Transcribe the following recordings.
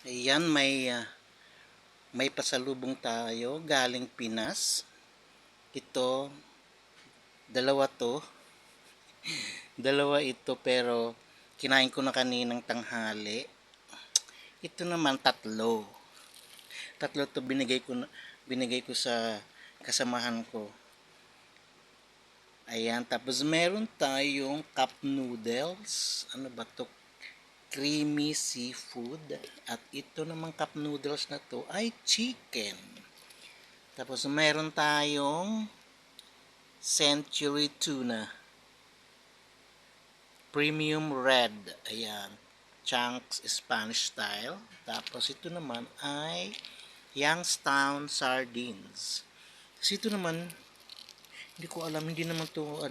Ayan, may pasalubong tayo galing Pinas. Ito, dalawa to. Dalawa ito pero kinain ko na kaninang tanghali. Ito naman tatlo. Tatlo to binigay ko sa kasamahan ko. Ayan, tapos meron tayong cup noodles. Ano ba to? Creamy seafood. At ito namang cup noodles na to ay chicken. Tapos meron tayong Century Tuna. Premium Red. Ayan. Chunks Spanish style. Tapos ito naman ay Youngstown Sardines. Kasi ito naman, hindi ko alam, hindi naman to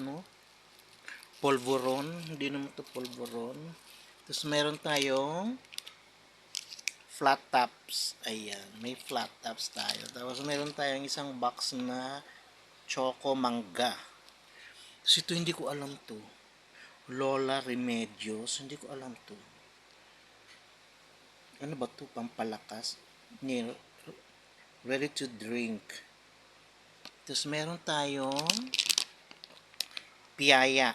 polvoron. Hindi naman to polvoron. Tapos meron tayong flat tops. Ayan, may flat tops tayo. Tapos meron tayong isang box na choco mangga. Tapos ito hindi ko alam to. Lola Remedios, hindi ko alam to. Ano ba to? Pampalakas? Ready to drink. Tapos meron tayong piyaya.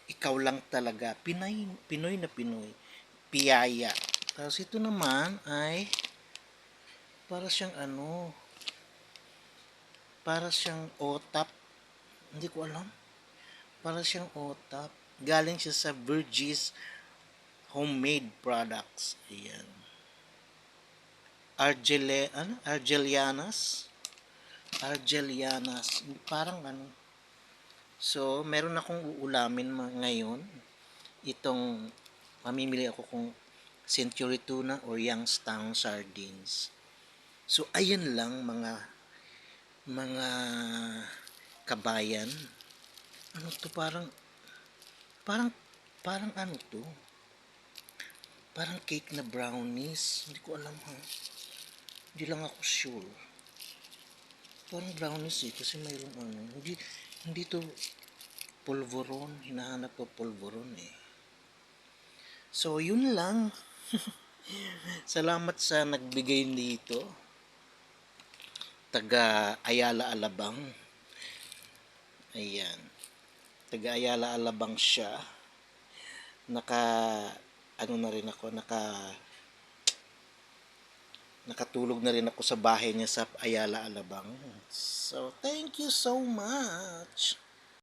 Ikaw lang talaga. Pinoy na Pinoy. Piyaya. Tapos ito naman ay para siyang para siyang otap. Hindi ko alam. Para siyang otap. Galing siya sa Virgis homemade products. Ayan. Argelianas. Argelianas. Parang So, meron akong uulamin ngayon. Itong mamimili ako kung Century Tuna or Youngstown Sardines. So, ayan lang mga kabayan. Ano to? Parang, parang ano to? Parang cake na brownies. Hindi ko alam ha. Hindi lang ako sure. Parang brownies kasi mayroong hindi to polvoron. Hinahanap ko polvoron eh. So, yun lang. Salamat sa nagbigay nito. Taga Ayala Alabang. Ayan. Taga Ayala Alabang siya. Na rin ako, nakatulog na rin ako sa bahay niya sa Ayala Alabang. So, thank you so much.